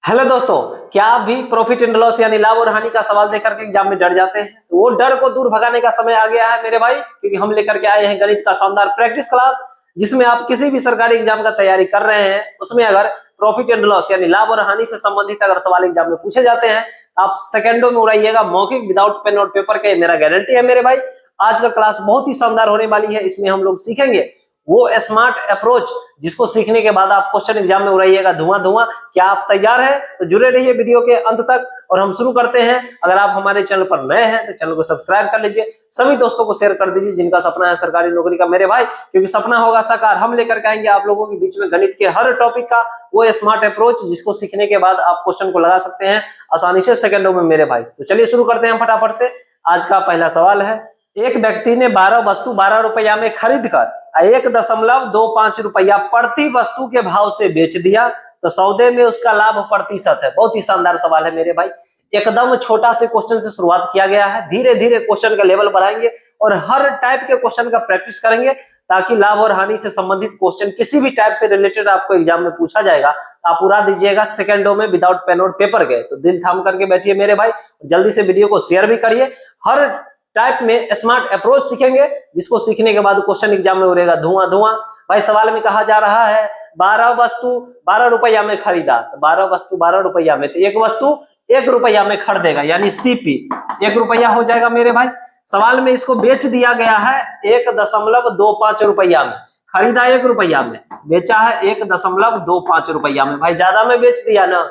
Hello दोस्तों, क्या आप भी प्रॉफिट एंड लॉस यानी लाभ और हानि का सवाल देकर के एग्जाम में डर जाते हैं? तो वो डर को दूर भगाने का समय आ गया है मेरे भाई, क्योंकि हम लेकर के आए हैं गणित का शानदार प्रैक्टिस क्लास, जिसमें आप किसी भी सरकारी एग्जाम का तैयारी कर रहे हैं, उसमें अगर प्रॉफिट एंड लॉस यानी लाभ और हानि से संबंधित अगर सवाल एग्जाम में पूछे जाते हैं, आप सेकंडों में उड़ाइएगा मौखिक विदाउट पेन और पेपर के, मेरा गारंटी है मेरे भाई। आज का क्लास बहुत ही शानदार होने वाली है। इसमें हम लोग सीखेंगे वो स्मार्ट अप्रोच जिसको सीखने के बाद आप क्वेश्चन एग्जाम में उड़ाइएगा धुआं धुआं। क्या आप तैयार हैं? तो जुड़े रहिए वीडियो के अंत तक और हम शुरू करते हैं। अगर आप हमारे चैनल पर नए हैं तो चैनल को सब्सक्राइब कर लीजिए, सभी दोस्तों को शेयर कर दीजिए जिनका सपना है सरकारी नौकरी का मेरे भाई, क्योंकि सपना होगा साकार। हम लेकर के आएंगे आप लोगों के बीच में गणित के हर टॉपिक का वो स्मार्ट अप्रोच जिसको सीखने के बाद आप क्वेश्चन को लगा सकते हैं आसानी से सेकंडों में मेरे भाई। तो चलिए शुरू करते हैं फटाफट से। आज का पहला सवाल है, एक व्यक्ति ने 12 वस्तु 12 रुपया में खरीद कर 1.25 रुपया प्रति वस्तु के भाव से बेच दिया, तो सौदे में उसका लाभ प्रतिशत है। बहुत ही शानदार सवाल है मेरे भाई। एकदम छोटा से क्वेश्चन से शुरुआत किया गया है, धीरे धीरे क्वेश्चन का लेवल बढ़ाएंगे और हर टाइप के क्वेश्चन का प्रैक्टिस करेंगे, ताकि लाभ और हानि से संबंधित क्वेश्चन किसी भी टाइप से रिलेटेड आपको एग्जाम में पूछा जाएगा, आप उड़ा दीजिएगा सेकंडों में विदाउट पेन और पेपर के। तो दिल थाम करके बैठिए मेरे भाई, जल्दी से वीडियो को शेयर भी करिए। हर टाइप में स्मार्ट अप्रोच सीखेंगे, जिसको सीखने के बाद क्वेश्चन एग्जाम में उड़ेगा धुआं धुआं। भाई सवाल में कहा जा रहा है 12 वस्तु 12 रुपया में खरीदा, तो 12 वस्तु 12 रुपया में, तो एक वस्तु 1 रुपया में खरीदेगा यानी सीपी 1 रुपया हो जाएगा मेरे भाई। सवाल में इसको बेच दिया गया है 1.25 रुपया में, खरीदा 1 रुपया में, बेचा है 1.25 रुपया में। भाई ज्यादा में बेच दिया ना,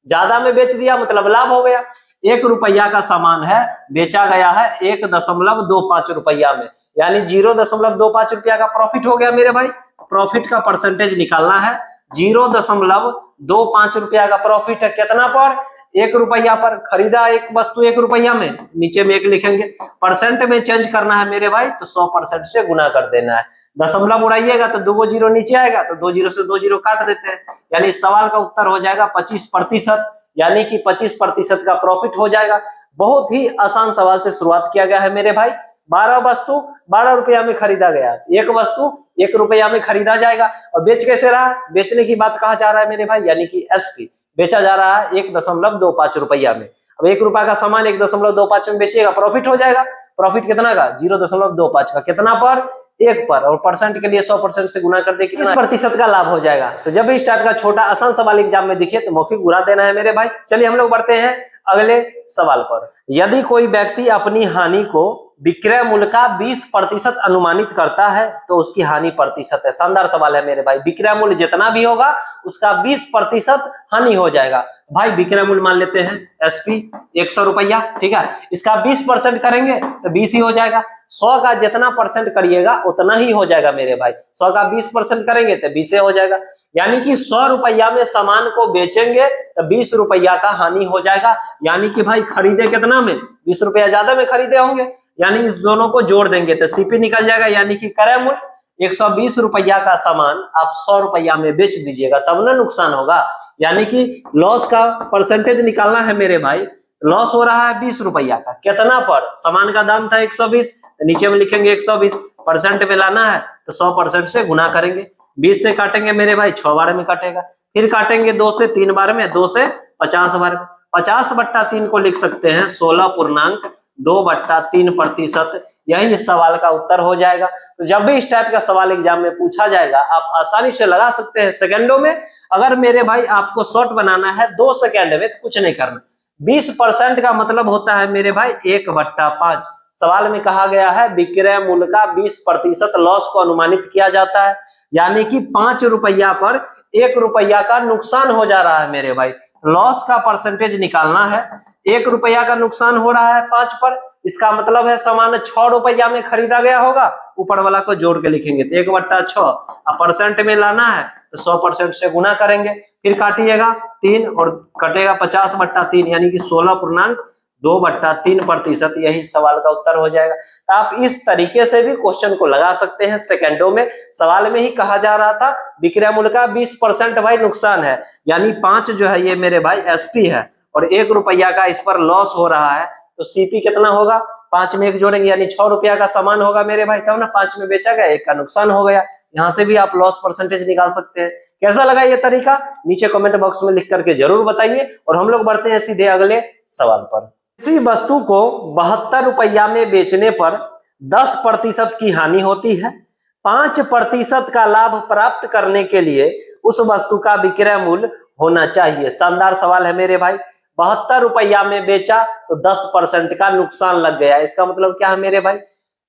ज्यादा में बेच दिया मतलब लाभ हो गया। 1 रुपया का सामान है, बेचा गया है 1.25 रुपया में, यानी 0.25 रुपया का प्रॉफिट हो गया मेरे भाई। प्रॉफिट का परसेंटेज निकालना है। 0.25 रुपया का प्रॉफिट है कितना पर? 1 रुपया पर। खरीदा एक वस्तु 1 रुपया में, नीचे में 1 लिखेंगे। परसेंट में चेंज करना है मेरे भाई, तो 100% से गुना कर देना है। दशमलव उड़ाइएगा तो 2 जीरो नीचे आएगा, तो 2 जीरो से 2 जीरो काट देते हैं, यानी सवाल का उत्तर हो जाएगा 25%, यानी कि 25% का प्रॉफिट हो जाएगा। बहुत ही आसान सवाल से शुरुआत किया गया है मेरे भाई। 12 वस्तु 12 रुपया में खरीदा गया, एक वस्तु 1 रुपया में खरीदा जाएगा। और बेच कैसे रहा? बेचने की बात कहा जा रहा है मेरे भाई, यानी कि एसपी। बेचा जा रहा है 1.25 रुपया में। अब 1 रुपया का सामान 1.25 में बेचिएगा, प्रॉफिट हो जाएगा। प्रॉफिट कितना का? 0.25 का। कितना पर? 1 पर। और परसेंट के लिए 100% से गुना कर दे, 30% का लाभ हो जाएगा। तो जब भी इस टाइप का छोटा आसान सवाल एग्जाम में दिखे तो मौखिक उड़ा देना है मेरे भाई। चलिए हम लोग बढ़ते हैं अगले सवाल पर। यदि कोई व्यक्ति अपनी हानि को विक्रय मूल्य का 20% अनुमानित करता है, तो उसकी हानि प्रतिशत है। शानदार सवाल है मेरे भाई। विक्रय मूल्य जितना भी होगा उसका 20% हानि हो जाएगा। भाई विक्रय मूल्य मान लेते हैं एसपी 100 रुपया, ठीक है, इसका 20% करेंगे तो 20 ही हो जाएगा। 100 का जितना परसेंट करिएगा उतना ही हो जाएगा मेरे भाई। 100 का 20% करेंगे तो 20 हो जाएगा, यानी कि 100 रुपया में सामान को बेचेंगे तो 20 रुपया का हानि हो जाएगा। यानी कि भाई खरीदे कितना में? 20 रुपया ज्यादा में खरीदे होंगे, यानी इस दोनों को जोड़ देंगे तो सीपी निकल जाएगा, यानी कि क्रय मूल्य 120 रुपया का सामान आप 100 रुपया में बेच दीजिएगा, तब ना नुकसान होगा। यानी कि लॉस का परसेंटेज निकालना है मेरे भाई। लॉस हो रहा है 20 रुपया का, कितना पर? सामान का दाम था 120, तो नीचे में लिखेंगे 120। परसेंट में लाना है तो 100% से गुना करेंगे। 20 से काटेंगे मेरे भाई, 6 बार में काटेगा। फिर काटेंगे 2 से 3 बार में, 2 से 50 बार में। 50/3 को लिख सकते हैं 16.2/3%। यही इस सवाल का उत्तर हो जाएगा। तो जब भी इस टाइप का सवाल एग्जाम में पूछा जाएगा आप आसानी से लगा सकते हैं सेकंडों में। अगर मेरे भाई आपको शॉर्ट बनाना है 2 सेकंड में, तो कुछ नहीं करना। 20% का मतलब होता है मेरे भाई 1/5। सवाल में कहा गया है विक्रय मूल्य का 20% लॉस को अनुमानित किया जाता है, यानी कि 5 रुपया पर 1 रुपया का नुकसान हो जा रहा है मेरे भाई। लॉस का परसेंटेज निकालना है। 1 रुपया का नुकसान हो रहा है 5 पर, इसका मतलब है सामान 6 रुपया में खरीदा गया होगा, ऊपर वाला को जोड़ के लिखेंगे तो 1/6। अब परसेंट में लाना है तो 100% से गुना करेंगे। फिर काटिएगा 3 और कटेगा 50/3, यानी कि 16.2/3%। यही सवाल का उत्तर हो जाएगा। तो आप इस तरीके से भी क्वेश्चन को लगा सकते हैं सेकंडों में। सवाल में ही कहा जा रहा था विक्रय मूल्य का 20% भाई नुकसान है, यानी 5 जो है ये मेरे भाई एसपी है, और 1 रुपया का इस पर लॉस हो रहा है, तो सीपी कितना होगा? 5 में 1 जोड़ेंगे, यानी 6 रुपया का सामान होगा मेरे भाई, तब ना 5 में बेचा गया, 1 का नुकसान हो गया। यहाँ से भी आप लॉस परसेंटेज निकाल सकते हैं, कैसा लगा ये तरीका नीचे कमेंट बॉक्स में लिख करके जरूर बताइए। और हम लोग बढ़ते हैं सीधे अगले सवाल पर। किसी वस्तु को 72 रुपया में बेचने पर 10% की हानि होती है। 5% का लाभ प्राप्त करने के लिए उस वस्तु का विक्रय मूल्य होना चाहिए। शानदार सवाल है मेरे भाई। 72 रुपया में बेचा तो 10% का नुकसान लग गया। इसका मतलब क्या है मेरे भाई,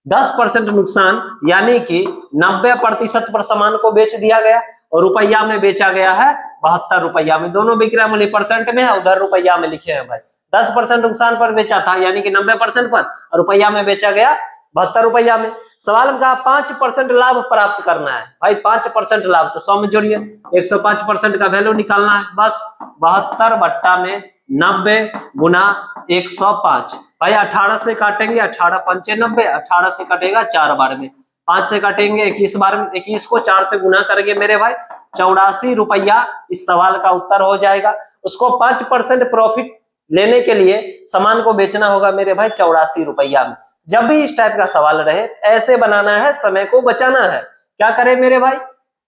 10% नुकसान, यानी कि 90% पर सामान को बेच दिया गया और रुपया में बेचा गया है 72 रुपया में। दोनों विक्रय मूल्य परसेंट में है, उधर रुपया में लिखे हैं भाई। 10% नुकसान पर बेचा था यानी कि 90% पर, और रुपया में बेचा गया 72 रुपया में। सवाल में कहा 5% लाभ प्राप्त करना है भाई। 5% लाभ तो 100 में जोड़िए, 105% का वैल्यू निकालना है। बस 72 बट्टा में 90 गुना 105 भाई। 18 से काटेंगे, 18 पंचे 90, 18 से कटेगा 4 बार में, 5 से काटेंगे 21 बार में, 21 को 4 से गुना करेंगे मेरे भाई, 84 रुपया इस सवाल का उत्तर हो जाएगा। उसको 5% प्रॉफिट लेने के लिए सामान को बेचना होगा मेरे भाई 84 रुपया में। जब भी इस टाइप का सवाल रहे ऐसे बनाना है, समय को बचाना है। क्या करे मेरे भाई,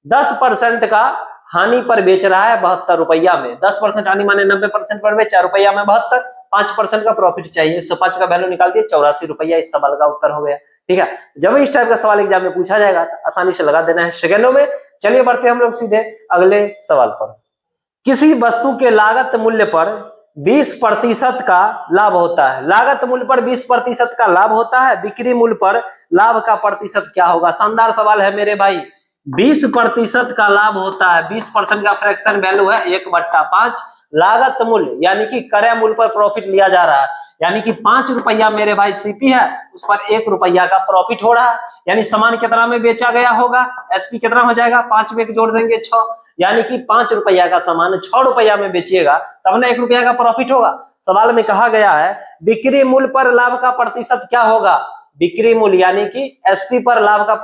10% का हानि पर बेच रहा है 72 रुपया में। 10% हानि माने 90% पर बेचा, रुपया में 72, 5% का प्रॉफिट चाहिए, 105 का वैल्यू निकाल दिए, 84 रुपया इस सवाल का उत्तर हो गया। ठीक है, जब इस टाइप का सवाल एग्जाम में पूछा जाएगा तो आसानी से लगा देना है सेकेंडों में। चलिए बढ़ते हम लोग सीधे अगले सवाल पर। किसी वस्तु के लागत मूल्य पर 20% का लाभ होता है। लागत मूल्य पर 20% का लाभ होता है, बिक्री मूल्य पर लाभ का प्रतिशत क्या होगा। शानदार सवाल है मेरे भाई। 20% का लाभ होता है, 20% का फ्रैक्शन वैल्यू है 1/5। लागत मूल्य यानी कि क्रय मूल्य पर प्रॉफिट लिया जा रहा है, यानी कि 5 रुपया मेरे भाई सीपी है, उस पर 1 रुपया का प्रॉफिट हो रहा है। यानी सामान कितना में बेचा गया होगा, एसपी कितना हो जाएगा, 5 में जोड़ देंगे 6, यानी कि 5 रुपया का सामान 6 रुपया में बेचिएगा तब ना 1 रुपया का प्रॉफिट होगा। सवाल में कहा गया है बिक्री मूल्य पर लाभ का प्रतिशत क्या होगा। बिक्री मूल्य यानी कि एसपी पर लाभ का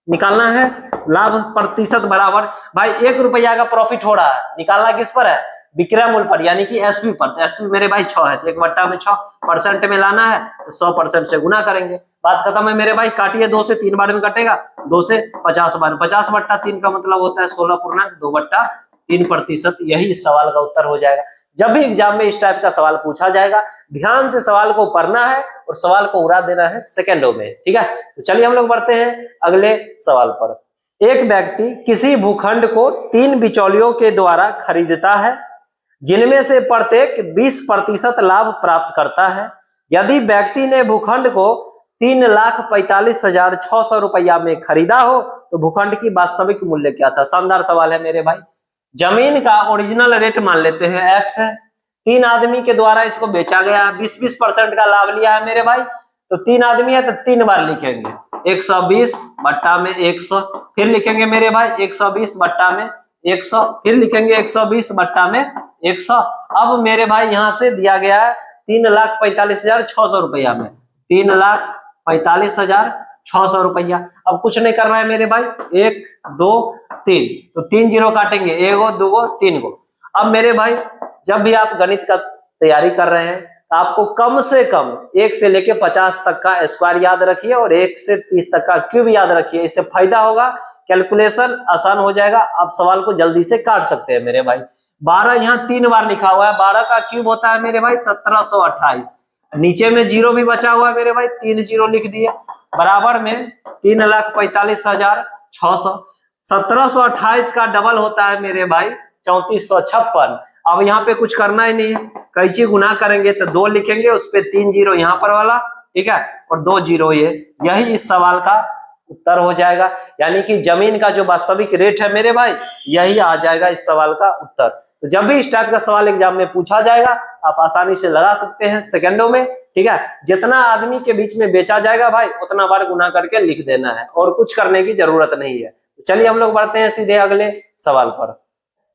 निकालना है, लाभ प्रतिशत बराबर भाई 1 रुपया का प्रॉफिट हो रहा है, निकालना किस पर है, विक्रय मूल्य पर यानी कि एसपी पर। तो एसपी मेरे भाई 6 है तो 1/6 परसेंट में लाना है तो 100% से गुना करेंगे, बात खत्म है मेरे भाई। काटिए, 2 से 3 बार में कटेगा, 2 से 50 बार, 50/3 का मतलब होता है 16.2/3%। यही इस सवाल का उत्तर हो जाएगा। जब भी एग्जाम में इस टाइप का सवाल पूछा जाएगा ध्यान से सवाल को पढ़ना है और सवाल को उड़ा देना है सेकेंडों में। ठीक है, तो चलिए हम लोग बढ़ते हैं अगले सवाल पर। एक व्यक्ति किसी भूखंड को 3 बिचौलियों के द्वारा खरीदता है जिनमें से प्रत्येक 20% लाभ प्राप्त करता है। यदि व्यक्ति ने भूखंड को 3,45,600 रुपया में खरीदा हो तो भूखंड की वास्तविक मूल्य क्या था। शानदार सवाल है मेरे भाई। जमीन का ओरिजिनल रेट मान लेते हैं एक्स है, 3 आदमी के द्वारा इसको बेचा गया, 20% का लाभ लिया है मेरे भाई। तो 3 आदमी है तो 3 बार लिखेंगे, 120 बट्टा में 100, फिर लिखेंगे मेरे भाई 120 बट्टा में 100, फिर लिखेंगे 120 बट्टा में 100। अब मेरे भाई यहाँ से दिया गया है 3,45,600 रुपया में, 3,45,600 रुपया। अब कुछ नहीं करना है मेरे भाई, 1 2 3, तो 3 जीरो काटेंगे, 1 2 3 गो। अब मेरे भाई जब भी आप गणित का तैयारी कर रहे हैं तो आपको कम से कम 1 से लेके 50 तक का स्क्वायर याद रखिए और 1 से 30 तक का क्यूब याद रखिए। इससे फायदा होगा, कैलकुलेशन आसान हो जाएगा, आप सवाल को जल्दी से काट सकते हैं मेरे भाई। 12 यहाँ 3 बार लिखा हुआ है, 12 का क्यूब होता है मेरे भाई 1728। नीचे में जीरो भी बचा हुआ है मेरे भाई, 3 जीरो लिख दिए, बराबर में 3,45,600। 1728 का डबल होता है मेरे भाई 3456। अब यहाँ पे कुछ करना ही नहीं है, कैंची गुना करेंगे तो 2 लिखेंगे, उस पे 3 जीरो यहाँ पर वाला, ठीक है, और 2 जीरो ये, यही इस सवाल का उत्तर हो जाएगा। यानी कि जमीन का जो वास्तविक रेट है मेरे भाई यही आ जाएगा इस सवाल का उत्तर। तो जब भी इस टाइप का सवाल एग्जाम में पूछा जाएगा आप आसानी से लगा सकते हैं सेकंडों में। ठीक है, जितना आदमी के बीच में बेचा जाएगा भाई उतना बार गुना करके लिख देना है और कुछ करने की जरूरत नहीं है। चलिए हम लोग बढ़ते हैं सीधे अगले सवाल पर।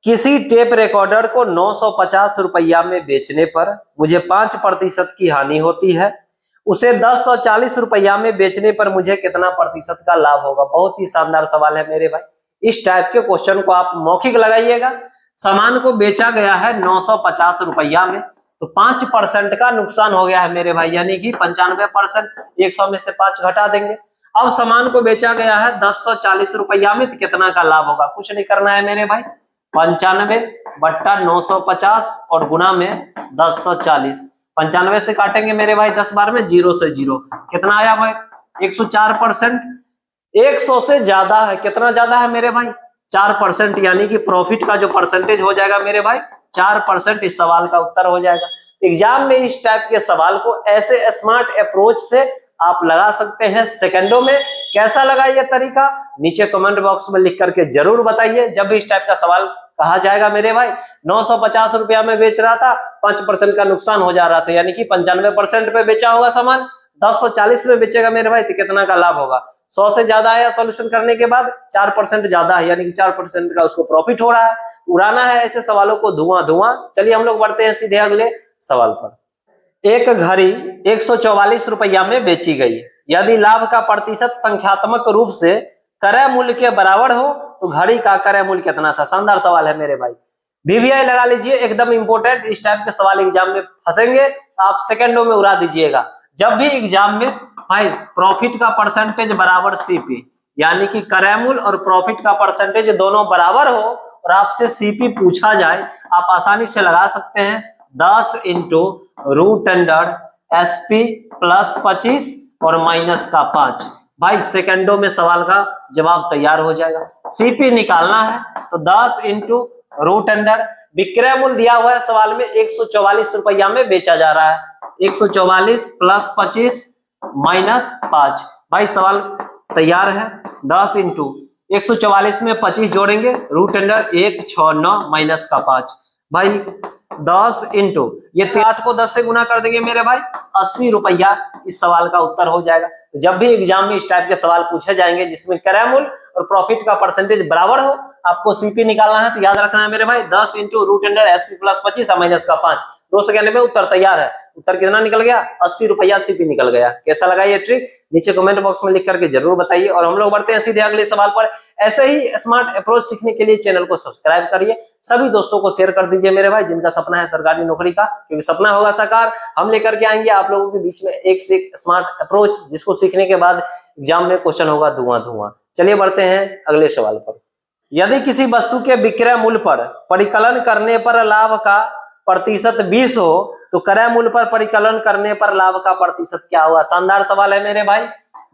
किसी टेप रिकॉर्डर को 950 रुपया में बेचने पर मुझे 5% की हानि होती है, उसे 1040 रुपया में बेचने पर मुझे कितना प्रतिशत का लाभ होगा। बहुत ही शानदार सवाल है मेरे भाई। इस टाइप के क्वेश्चन को आप मौखिक लगाइएगा। सामान को बेचा गया है 950 रुपया में, तो 5% का नुकसान हो गया है मेरे भाई, यानी कि 95%, 100 में से 5 घटा देंगे। अब सामान को बेचा गया है 1040 रुपया में, तो कितना का लाभ होगा, कुछ नहीं करना है मेरे भाई, 95/950 और गुना में 1040। 95 से काटेंगे मेरे भाई 10 बार में, 0 से 0, कितना आया भाई 104%। 100 से ज्यादा है, कितना ज्यादा है मेरे भाई 4%, यानी कि प्रॉफिट का जो परसेंटेज हो जाएगा मेरे भाई 4% इस सवाल का उत्तर हो जाएगा। एग्जाम में इस टाइप के सवाल को ऐसे स्मार्ट अप्रोच से आप लगा सकते हैं सेकंडों में। कैसा लगा ये तरीका नीचे कमेंट बॉक्स में लिख करके जरूर बताइए। जब भी इस टाइप का सवाल कहा जाएगा मेरे भाई 950 रुपया में बेच रहा था, 5% का नुकसान हो जा रहा था, यानी कि 95% पे बेचा होगा सामान, 1040 में बेचेगा मेरे भाई तो कितना का लाभ होगा। 100 से ज्यादा आया सॉल्यूशन करने के बाद, 4% ज्यादा है, यानी कि 4% का उसको प्रॉफिट हो रहा है। उड़ाना है ऐसे सवालों को धुआं धुआं। चलिए हम लोग बढ़ते हैं सीधे अगले सवाल पर। एक घड़ी 144 रुपया में बेची गई, यदि लाभ का प्रतिशत संख्यात्मक रूप से क्रय मूल्य के बराबर हो तो घड़ी का क्रय मूल्य कितना था। शानदार सवाल है मेरे भाई, वीवीआई लगा लीजिए, एकदम इंपोर्टेंट। इस टाइप के सवाल एग्जाम में फंसेंगे आप सेकंडों में उड़ा दीजिएगा। जब भी एग्जाम में भाई प्रॉफिट का परसेंटेज बराबर सीपी, यानी कि क्रय मूल्य और प्रॉफिट का परसेंटेज दोनों बराबर हो और आपसे सीपी पूछा जाए, आप आसानी से लगा सकते हैं 10 इंटू √SP प्लस 25 और माइनस का 5। भाई सेकंडों में सवाल का जवाब तैयार हो जाएगा। सीपी निकालना है तो 10 इंटू √, विक्रय मूल्य दिया हुआ है सवाल में 144 रुपया में बेचा जा रहा है, 144 प्लस 25 माइनस 5। भाई सवाल तैयार है। 10 इंटू 144 में 25 जोड़ेंगे, √, 169 माइनस का 5। भाई 10 इंटू ये 8 को 10 से गुना कर देंगे मेरे भाई, 80 रुपया इस सवाल का उत्तर हो जाएगा। तो जब भी एग्जाम में इस टाइप के सवाल पूछे जाएंगे जिसमें क्रय मूल्य और प्रॉफिट का परसेंटेज बराबर हो, आपको सीपी निकालना है तो याद रखना है मेरे भाई 10 इंटू √SP प्लस 25 माइनस का 5। 2 सेकंड में उत्तर तैयार है। उत्तर कितना निकल गया 80 रुपया सीपी निकल गया। कैसा लगा ये ट्रिक नीचे कमेंट बॉक्स में लिख करके जरूर बताइए। और हम लोग बढ़ते हैं सीधे अगले सवाल पर। ऐसे ही स्मार्ट अप्रोच सीखने के लिए चैनल को सब्सक्राइब करिए, सभी दोस्तों को शेयर कर दीजिए मेरे भाई जिनका सपना है सरकारी नौकरी का, क्योंकि सपना होगा साकार। हम लेकर के आएंगे आप लोगों के बीच में एक से एक स्मार्ट अप्रोच, जिसको सीखने के बाद एग्जाम में क्वेश्चन होगा धुआं धुआं। चलिए बढ़ते हैं अगले सवाल पर। यदि किसी वस्तु के विक्रय मूल्य पर परिकलन करने पर लाभ का प्रतिशत 20 हो तो क्रय मूल्य पर परिकलन करने पर लाभ का प्रतिशत क्या हुआ। शानदार सवाल है मेरे भाई।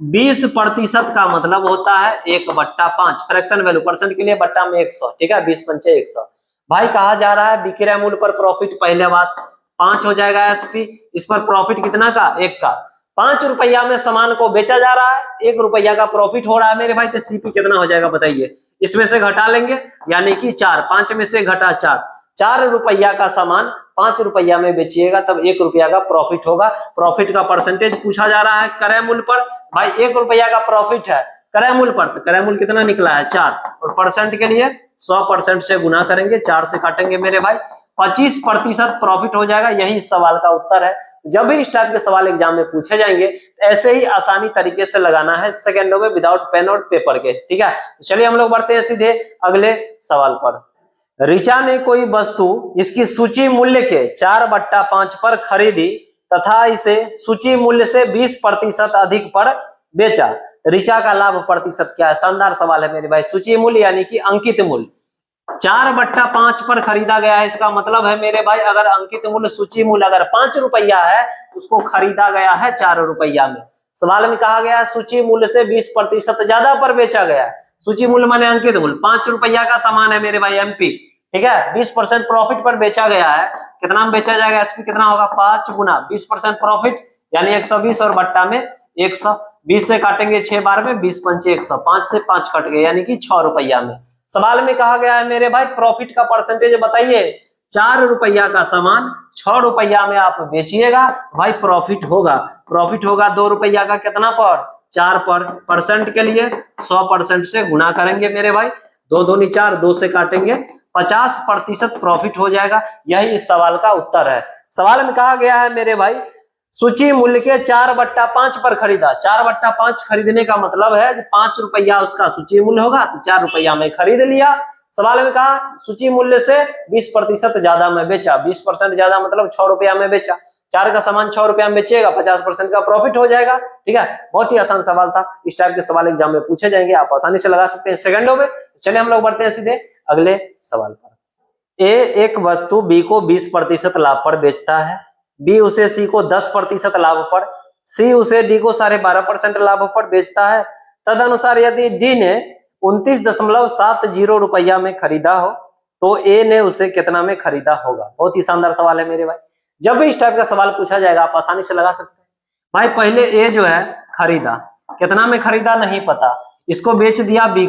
20% का मतलब होता है 1/5, फ्रैक्शन वैल्यू परसेंट के लिए बट्टा में 100, ठीक है, 20 पंचे 100। भाई कहा जा रहा है विक्रय मूल्य पर प्रॉफिट, पहले बात 5 हो जाएगा एसपी, इस पर प्रॉफिट कितना का 1 का। 5 रुपया में सामान को बेचा जा रहा है, 1 रुपया का प्रॉफिट हो रहा है मेरे भाई, तो सीपी कितना हो जाएगा बताइए। इसमें से घटा लेंगे यानी कि 4, 5 में से घटा 4, 4 रुपया का सामान 5 रुपया में बेचिएगा तब 1 रुपया का प्रॉफिट होगा। प्रॉफिट का परसेंटेज पूछा जा रहा है क्रय मूल्य पर। भाई 1 रुपया का प्रॉफिट है क्रय मूल्य पर, तो क्रय मूल्य कितना निकला है 4, और परसेंट के लिए 100% से गुना करेंगे, 4 से काटेंगे मेरे भाई, 25% प्रॉफिट हो जाएगा। यही इस सवाल का उत्तर है। जब भी इस टाइप के सवाल एग्जाम में पूछे जाएंगे ऐसे ही आसानी तरीके से लगाना है सेकंडों में, विदाउट पेन और पेपर के, ठीक है। चलिए हम लोग बढ़ते हैं सीधे अगले सवाल पर। ऋचा ने कोई वस्तु इसकी सूची मूल्य के 4/5 पर खरीदी तथा इसे सूची मूल्य से 20% अधिक पर बेचा, ऋचा का लाभ प्रतिशत क्या है। शानदार सवाल है मेरे भाई। सूची मूल्य यानी कि अंकित मूल्य 4/5 पर खरीदा गया है, इसका मतलब है मेरे भाई अगर अंकित मूल्य सूची मूल्य अगर 5 रुपया है उसको खरीदा गया है 4 रुपया में। सवाल में कहा गया है सूची मूल्य से 20% ज्यादा पर बेचा गया है। सूची मूल्य माने अंकित मूल्य, 5 रुपया का सामान है मेरे भाई एमपी, ठीक है, 20% प्रॉफिट पर बेचा गया है। कितना में बेचा जाएगा एसपी कितना होगा 5 गुना 20% प्रॉफिट यानी 120 और बट्टा में 100, 20 से काटेंगे 6 बार में 20 पंचे 100, 5 से 5 कट गए यानी कि 6 रुपया में। सवाल में कहा गया है मेरे भाई प्रॉफिट का परसेंटेज बताइए। 4 रुपया का सामान 6 रुपया में आप बेचिएगा, भाई प्रॉफिट होगा। प्रॉफिट होगा 2 रुपया का कितना पर 4 पर, परसेंट के लिए 100% से गुना करेंगे मेरे भाई, 2 दूनी 4, 2 से काटेंगे 50% प्रॉफिट हो जाएगा। यही इस सवाल का उत्तर है। सवाल में कहा गया है मेरे भाई सूची मूल्य के 4/5 पर खरीदा। 4/5 खरीदने का मतलब है 5 रुपया उसका सूची मूल्य होगा तो 4 रुपया में खरीद लिया। सवाल में कहा सूची मूल्य से 20% ज्यादा में बेचा, 20% ज्यादा मतलब 6 रुपया में बेचा, 4 का सामान 6 रुपया में बेचेगा, 50% का प्रॉफिट हो जाएगा, ठीक है। बहुत ही आसान सवाल था। इस टाइप के सवाल एग्जाम में पूछे जाएंगे, आप आसानी से लगा सकते हैं सेकंडों में। चलिए हम लोग बढ़ते हैं सीधे अगले सवाल पर। ए एक वस्तु बी को 20% लाभ पर बेचता है, बी उसे सी को 10% लाभ पर, सी उसे डी को 12.5% लाभ पर बेचता है। तदनुसार यदि डी ने 29.70 रुपया में खरीदा हो तो ए ने उसे कितना में खरीदा होगा। बहुत ही शानदार सवाल है मेरे भाई। जब भी इस टाइप का सवाल पूछा जाएगा आप आसानी से लगा सकते हैं। भाई पहले ए जो है खरीदा, कितना में खरीदा नहीं पता, इसको बेच दिया बी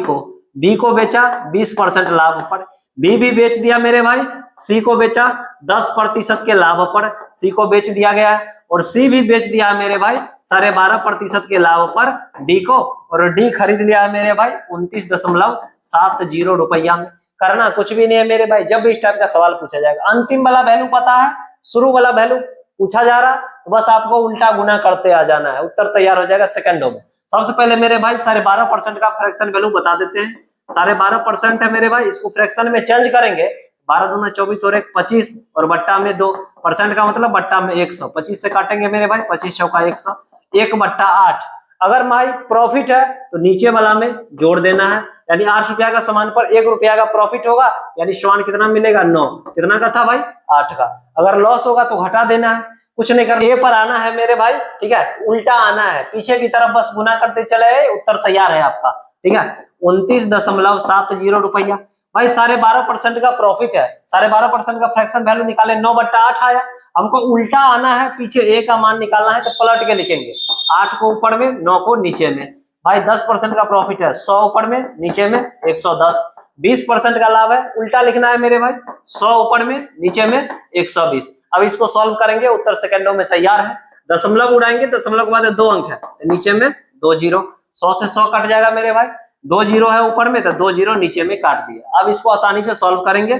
को बेचा 20% लाभ पर, बी भी बेच दिया मेरे भाई, सी को बेचा 10% के लाभ पर, सी को बेच दिया गया, और सी भी बेच दिया मेरे भाई 12.5% के लाभ पर डी को, और डी खरीद लिया है मेरे भाई 29.70 रुपया में। करना कुछ भी नहीं है मेरे भाई। जब भी इस टाइप का सवाल पूछा जाएगा, अंतिम वाला वैल्यू पता है, शुरू वाला वैल्यू पूछा जा रहा, तो बस आपको उल्टा गुना करते आ जाना है, उत्तर तैयार हो जाएगा सेकंडों में। सबसे पहले मेरे भाई 12.5% का फ्रैक्शन वैल्यू बता देते हैं। 12.5% है मेरे भाई, इसको फ्रैक्शन में चेंज करेंगे, 12 दूना 24 और 1 25 और बट्टा में 2% का मतलब बट्टा में 100, 25 से काटेंगे मेरे भाई, 25 चौका 100, 1/8। अगर भाई प्रॉफिट है तो नीचे वाला में जोड़ देना है, यानी 8 रुपया का सामान पर 1 रुपया का प्रॉफिट होगा, यानी समान कितना मिलेगा 9। कितना का था भाई 8 का। अगर लॉस होगा तो घटा देना है, कुछ नहीं करना, ए पर आना है मेरे भाई, ठीक है, उल्टा आना है, पीछे की तरफ बस गुना करते चले, उत्तर तैयार है आपका, ठीक है। 29.70 रुपया भाई 12.5% का प्रॉफिट है, 12.5% का फ्रैक्शन वैल्यू निकाले 9/8 आया। हमको उल्टा आना है, पीछे ए का मान निकालना है, तो पलट के लिखेंगे 8 को ऊपर में 9 को नीचे में। भाई 10% का प्रॉफिट है, 100 ऊपर में नीचे में 110, 20% का लाभ है, उल्टा लिखना है मेरे भाई, 100 ऊपर में नीचे में 120। अब इसको सॉल्व करेंगे, उत्तर सेकंडों में तैयार है। दशमलव उड़ाएंगे, दशमलव के बाद 2 अंक है, तो नीचे में 2 जीरो, 100 से 100 कट जाएगा मेरे भाई, 2 जीरो है ऊपर में तो 2 जीरो नीचे में काट दिया। अब इसको आसानी से सॉल्व करेंगे,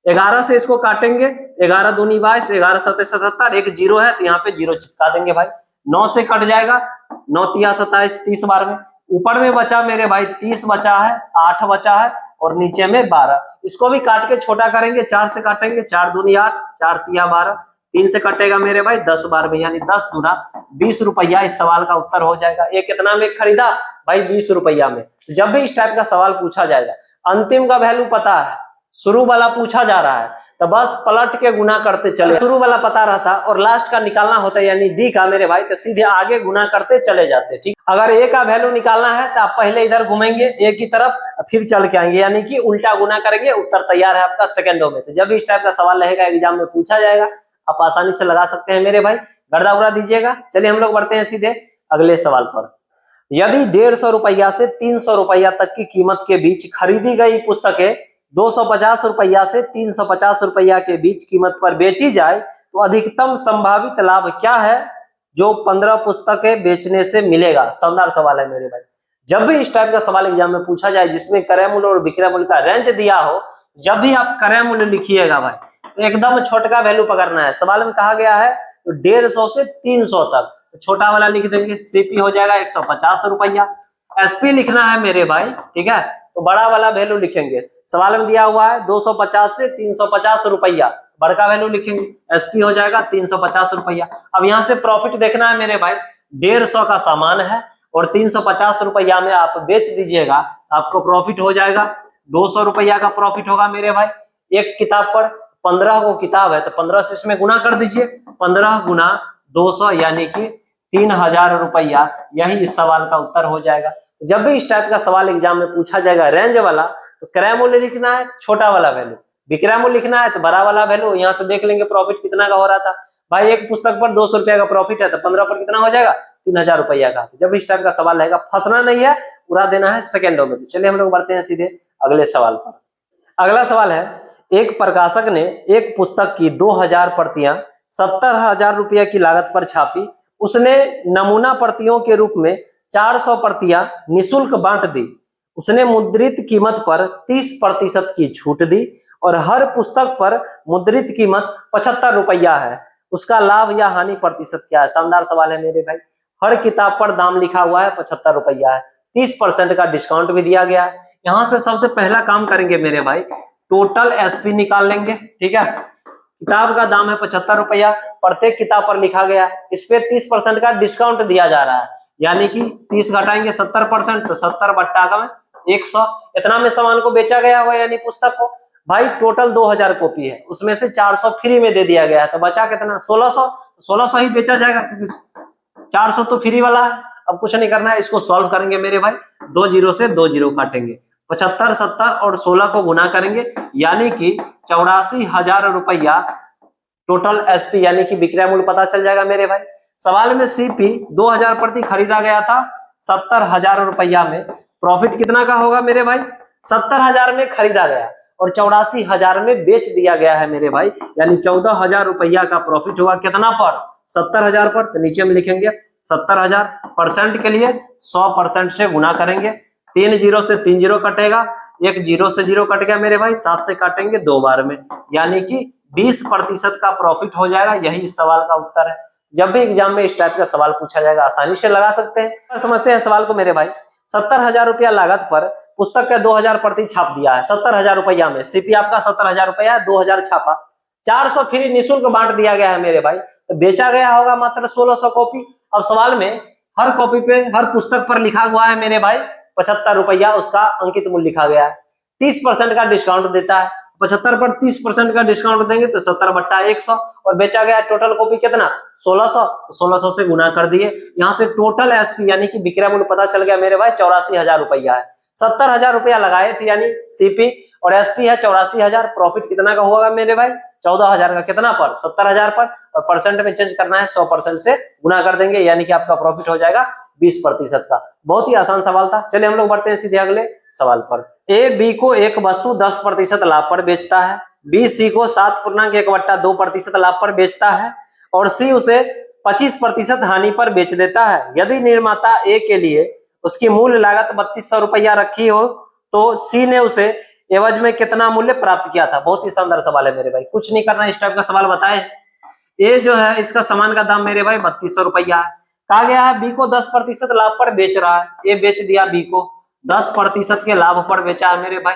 11 से इसको काटेंगे, 11 दूनी 22, 11 सत्ते 77, एक जीरो है तो यहाँ पे जीरो चिपका देंगे भाई, 9 से कट जाएगा, 9 तिया 27, 30 बार में, ऊपर में बचा मेरे भाई 30 बचा है, 8 बचा है और नीचे में 12। इसको भी काट के छोटा करेंगे, 4 से काटेंगे, 4 दूनी 8, 4 तिया 12, 3 से कटेगा मेरे भाई 10 बार में, यानी 10 दूना 20 रुपया इस सवाल का उत्तर हो जाएगा। ये कितना में खरीदा भाई 20 रुपया में। जब भी इस टाइप का सवाल पूछा जाएगा, अंतिम का वैल्यू पता है, शुरू वाला पूछा जा रहा है, तो बस पलट के गुना करते चले, शुरू वाला पता रहता और लास्ट का निकालना होता है यानी डी का मेरे भाई, तो सीधे आगे गुना करते चले जाते, ठीक। अगर ए का वैल्यू निकालना है तो आप पहले इधर घूमेंगे ए की तरफ, फिर चल के आएंगे, यानी कि उल्टा गुना करेंगे, उत्तर तैयार है आपका सेकंडों में। तो जब भी इस टाइप का सवाल रहेगा एग्जाम में पूछा जाएगा, आप आसानी से लगा सकते हैं मेरे भाई, गर्दा उड़ा दीजिएगा। चलिए हम लोग बढ़ते हैं सीधे अगले सवाल पर। यदि 150 रुपया से 300 रुपया तक की कीमत के बीच खरीदी गई पुस्तकें 250 रुपया से 350 रुपया के बीच कीमत पर बेची जाए तो अधिकतम संभावित लाभ क्या है जो 15 पुस्तकें बेचने से मिलेगा। शानदार सवाल है मेरे भाई। जब भी इस टाइप का सवाल एग्जाम में पूछा जाए जिसमें क्रय मूल्य और विक्रय मूल्य का रेंज दिया हो, जब भी आप क्रय मूल्य लिखिएगा भाई तो एकदम छोटा वैल्यू पकड़ना है। सवाल में कहा गया है तो 150 से 300 तक, तो छोटा वाला लिख देंगे, सीपी हो जाएगा 150 रुपया। एसपी लिखना है मेरे भाई, ठीक है, तो बड़ा वाला वैल्यू लिखेंगे। सवाल में दिया हुआ है 250 से 350 रुपया, बड़का वैल्यू लिखेंगे, एसपी हो जाएगा 350 रुपया। अब यहाँ से प्रॉफिट देखना है मेरे भाई, 150 का सामान है और 350 रुपया में आप बेच दीजिएगा, आपको प्रॉफिट हो जाएगा 200 रुपया का प्रॉफिट होगा मेरे भाई। एक किताब पर 15 को किताब है तो 15 से इसमें गुना कर दीजिए, 15 गुना 200 यानी कि 3000 रुपया, यही इस सवाल का उत्तर हो जाएगा। जब भी इस टाइप का सवाल एग्जाम में पूछा जाएगा रेंज वाला, तो क्रय मूल्य लिखना है छोटा वाला वैल्यू, विक्रय मूल्य लिखना है तो बड़ा वाला वैल्यू। यहाँ से देख लेंगे प्रॉफिट कितना का हो रहा था भाई, एक पुस्तक पर 200 रुपया का प्रॉफिट है तो 15 पर कितना हो जाएगा 3000 रुपया का। जब इस टाइप का सवाल रहेगा फंसना नहीं है, पूरा देना है सेकेंडों में। चलिए हम लोग बढ़ते हैं सीधे अगले सवाल पर। अगला सवाल है, एक प्रकाशक ने एक पुस्तक की 2000 प्रतियां 70,000 रुपया की लागत पर छापी। उसने नमूना प्रतियों के रूप में 400 प्रतियां निःशुल्क बांट दी। उसने मुद्रित कीमत पर 30% की छूट दी और हर पुस्तक पर मुद्रित कीमत 75 रुपया है। उसका लाभ या हानि प्रतिशत क्या है। शानदार सवाल है मेरे भाई। हर किताब पर दाम लिखा हुआ है 75 रुपया है, 30% का डिस्काउंट भी दिया गया है। यहाँ से सबसे पहला काम करेंगे मेरे भाई, टोटल एसपी निकाल लेंगे, ठीक है। किताब का दाम है 75 रुपया, प्रत्येक किताब पर लिखा गया, इस पे 30% का डिस्काउंट दिया जा रहा है, यानी कि 30 घटाएंगे 70%, तो 70 बट्टा का 100, इतना में सामान को बेचा गया हुआ यानी पुस्तक को। भाई टोटल 2000 कॉपी है, उसमें से 400 फ्री में दे दिया गया है, तो बचा कितना 1600, 1600 ही बेचा जाएगा क्योंकि 400 तो फ्री वाला है। अब कुछ नहीं करना है, इसको सॉल्व करेंगे मेरे भाई, 2 जीरो से 2 जीरो काटेंगे, 75, 70 और 16 को गुना करेंगे, यानी कि 84,000 रुपया टोटल एसपी यानी कि विक्रय मूल्य पता चल जाएगा मेरे भाई। सवाल में सीपी 2000 प्रति खरीदा गया था, 70,000 रुपया में प्रॉफिट कितना का होगा मेरे भाई, 70,000 में खरीदा गया और 84,000 में बेच दिया गया है मेरे भाई, यानी 14,000 रुपया का प्रॉफिट होगा कितना पर, 70,000 पर। तो नीचे में लिखेंगे 70,000, परसेंट के लिए 100% से गुना करेंगे, 3 जीरो से 3 जीरो कटेगा, 1 जीरो से 0 कट गया मेरे भाई, 7 से काटेंगे 2 बार में, यानी कि 20% का प्रॉफिट हो जाएगा। यही इस सवाल का उत्तर है। जब भी एग्जाम में इस टाइप का सवाल पूछा जाएगा आसानी से लगा सकते हैं। समझते हैं सवाल को मेरे भाई। 70,000 रुपया लागत पर पुस्तक का 2000 प्रति छाप दिया है, 70,000 रुपया में सीपी आपका 70,000 रुपया, 2000 छापा, 400 फ्री निःशुल्क बांट दिया गया है मेरे भाई, तो बेचा गया होगा मात्र 1600 कॉपी। अब सवाल में हर कॉपी पे, हर पुस्तक पर लिखा हुआ है मेरे भाई 75 रुपया, उसका अंकित मूल्य लिखा गया है, 30% का डिस्काउंट देता है, 75 पर 30% का डिस्काउंट देंगे तो 70/100, और बेचा गया टोटल कॉपी कितना 1600, तो 1600 से गुना कर दिए। यहाँ से टोटल एसपी यानी कि विक्रय मूल्य पता चल गया मेरे भाई 84,000 रुपया है। 70,000 रुपया लगाए थे यानी सीपी, और एसपी है 84,000, प्रॉफिट कितना का होगा मेरे भाई 14,000 का, कितना पर 70,000 पर, और परसेंट में चेंज करना है 100% से गुना कर देंगे, यानी कि आपका प्रॉफिट हो जाएगा 20% का। बहुत ही आसान सवाल था। चलिए हम लोग बढ़ते हैं सीधे अगले सवाल पर। ए बी को एक वस्तु 10% लाभ पर बेचता है, बी सी को 7.1/2% लाभ पर बेचता है, और सी उसे 25% हानि पर बेच देता है। यदि निर्माता ए के लिए उसकी मूल लागत 3200 रुपया रखी हो, तो सी ने उसे एवज में कितना मूल्य प्राप्त किया था। बहुत ही शानदार सवाल है मेरे भाई, कुछ नहीं करना, इस टाइप का सवाल बताए। ए जो है इसका सामान का दाम मेरे भाई 3200 रुपया है, कहा गया है बी को 10% लाभ पर बेच रहा है, ए बेच दिया बी को 10% के लाभ पर बेचा है मेरे भाई,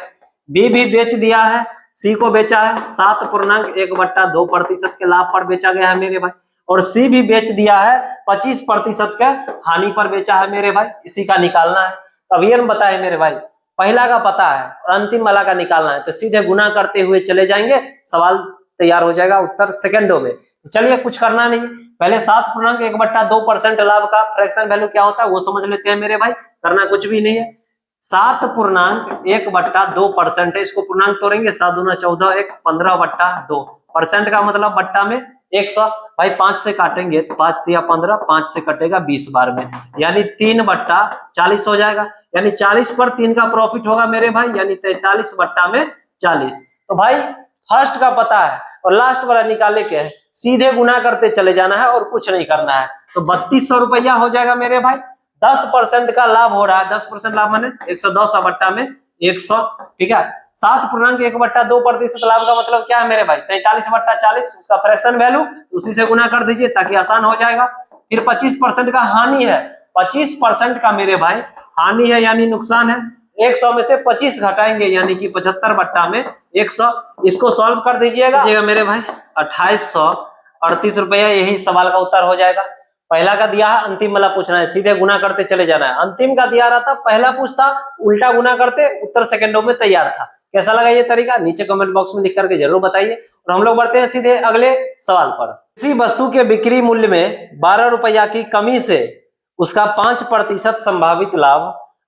बी भी बेच दिया है, सी को बेचा है 7.1/2% के लाभ पर बेचा गया है मेरे भाई, और सी भी बेच दिया है 25% के हानि पर बेचा है मेरे भाई। इसी का निकालना है। अब ये बताए मेरे भाई, पहला का पता है और अंतिम वाला का निकालना है, तो सीधे गुना करते हुए चले जाएंगे, सवाल तैयार हो जाएगा, उत्तर सेकेंडों में। तो चलिए कुछ करना नहीं, पहले 7.1/2% लाभ का फ्रैक्शन वैल्यू क्या होता है वो समझ लेते हैं मेरे भाई, करना कुछ भी नहीं है। 7.1/2% है, इसको पूर्णांक तोड़ेंगे, 7 दूना 14, 1 15/2, परसेंट का मतलब बट्टा में 100, भाई 5 से काटेंगे तो 5 दिया 15, 5 से कटेगा 20 बार में, यानी 3/40 हो जाएगा, यानी 40 पर 3 का प्रॉफिट होगा मेरे भाई, यानी 43/40। तो भाई फर्स्ट का पता है और लास्ट वाला निकाले के है, सीधे गुना करते चले जाना है और कुछ नहीं करना है। तो 3200 रुपया हो जाएगा मेरे भाई, 10% का लाभ हो रहा है, 10% लाभ माने 110/100, ठीक है। 7.1/2% लाभ का मतलब क्या है मेरे भाई 43/40, उसका फ्रैक्शन वैल्यू उसी से गुना कर दीजिए ताकि आसान हो जाएगा। फिर 25% का हानि है, 25% का मेरे भाई हानि है यानी नुकसान है, 100 में से 25 घटाएंगे यानी कि 75/100, इसको सॉल्व कर दीजिएगा मेरे भाई 2838 रुपया, यही सवाल का उत्तर हो जाएगा। पहला का दिया है, अंतिम वाला पूछना है, सीधे गुना करते चले जाना है। अंतिम का दिया रहा था, पहला पूछता उल्टा गुना करते, उत्तर सेकंडों में तैयार था। कैसा लगा ये तरीका नीचे कमेंट बॉक्स में लिख करके जरूर बताइए। और हम लोग बढ़ते हैं सीधे अगले सवाल पर। किसी वस्तु के बिक्री मूल्य में 12 रुपया की कमी से उसका 5% संभावित लाभ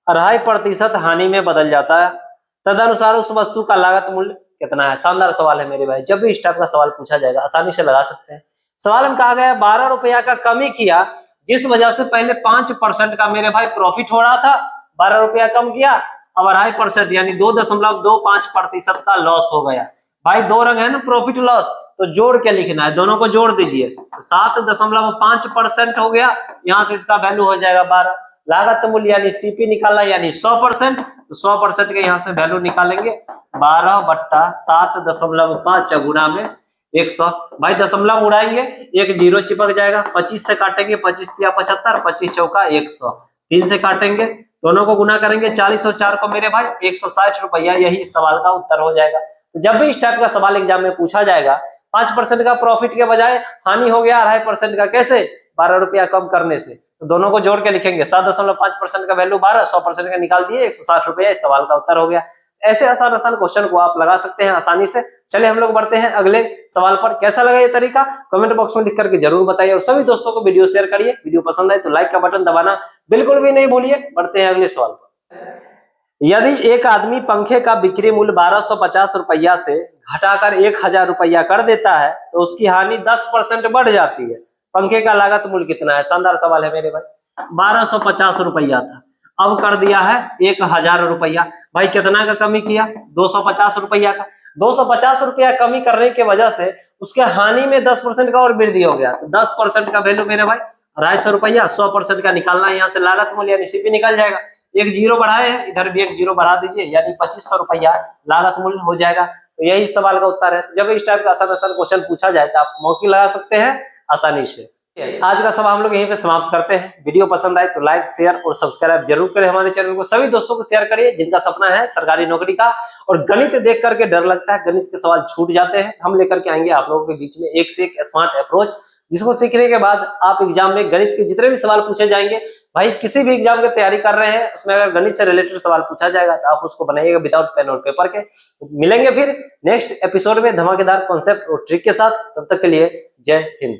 2.5% हानि में बदल जाता है, तदनुसार उस वस्तु का लागत मूल्य कितना है। शानदार सवाल है मेरे भाई, जब भी इस टाइप का सवाल पूछा जाएगा आसानी से लगा सकते हैं। सवाल में कहा गया 12 रुपया का कमी किया, जिस वजह से पहले 5% का मेरे भाई प्रॉफिट हो रहा था, 12 रुपया कम किया, अब 2.5% यानी 2.25% का लॉस हो गया। भाई दो रंग है ना प्रॉफिट लॉस, तो जोड़ के लिखना है, दोनों को जोड़ दीजिए, तो 7.5% हो गया, यहाँ से इसका वैल्यू हो जाएगा 12। लागत मूल्य यानी सीपी निकालना यानी 100%, तो 100% के यहाँ से वैल्यू निकालेंगे 12/7.5 गुना में 100, भाई दशमलव उड़ाएंगे, एक जीरो चिपक जाएगा, 25 से काटेंगे, 25 दिया 75, 25 चौका 100, 3 से काटेंगे, दोनों को गुना करेंगे 40 और 4 को मेरे भाई 160 रुपया, यही इस सवाल का उत्तर हो जाएगा। तो जब भी इस टाइप का सवाल एग्जाम में पूछा जाएगा, 5% का प्रॉफिट के बजाय हानि हो गया 2.5% का, कैसे 12 रुपया कम करने से, तो दोनों को जोड़ के लिखेंगे 7.5% का वैल्यू 12, 100% का निकाल दिए 160 रुपया, इस सवाल का उत्तर हो गया। ऐसे आसान आसान क्वेश्चन को आप लगा सकते हैं आसानी से। चलिए हम लोग बढ़ते हैं अगले सवाल पर। कैसा लगा ये तरीका कमेंट बॉक्स में लिख करके जरूर बताइए और सभी दोस्तों को वीडियो शेयर करिए। वीडियो पसंद आए तो लाइक का बटन दबाना बिल्कुल भी नहीं भूलिए। बढ़ते हैं अगले सवाल पर। यदि एक आदमी पंखे का बिक्री मूल्य 1250 रुपया से घटाकर 1000 रुपया कर देता है तो उसकी हानि 10% बढ़ जाती है। पंखे का लागत मूल्य कितना है? शानदार सवाल है मेरे भाई। 1250 रुपया था, अब कर दिया है 1000 रुपया। भाई कितना का कमी किया? 250 रुपया का। 250 रुपया कमी करने की वजह से उसके हानि में 10% का और वृद्धि हो गया। तो 10% का वैल्यू मेरे भाई 250 रुपया। 100% का निकालना है यहाँ से लागत मूल्य, यानी सीपी निकल जाएगा। एक जीरो बढ़ाए हैं, इधर भी एक जीरो बढ़ा दीजिए, यानी 2500 रुपया लागत मूल्य हो जाएगा। तो यही सवाल का उत्तर है। जब इस टाइप का आसान आसान क्वेश्चन पूछा जाए तो आप मौके लगा सकते हैं आसानी से। आज का सवाल हम लोग यहीं पे समाप्त करते हैं। वीडियो पसंद आए तो लाइक शेयर और सब्सक्राइब जरूर करें हमारे चैनल को। सभी दोस्तों को शेयर करिए जिनका सपना है सरकारी नौकरी का और गणित देख करके डर लगता है, गणित के सवाल छूट जाते हैं। हम लेकर के आएंगे आप लोगों के बीच में एक से एक स्मार्ट अप्रोच, जिसको सीखने के बाद आप एग्जाम में गणित के जितने भी सवाल पूछे जाएंगे, भाई किसी भी एग्जाम की तैयारी कर रहे हैं उसमें अगर गणित से रिलेटेड सवाल पूछा जाएगा तो आप उसको बनाइएगा विदाउट पेन और पेपर के। मिलेंगे फिर नेक्स्ट एपिसोड में धमाकेदार कॉन्सेप्ट और ट्रिक के साथ। तब तक के लिए जय हिंद।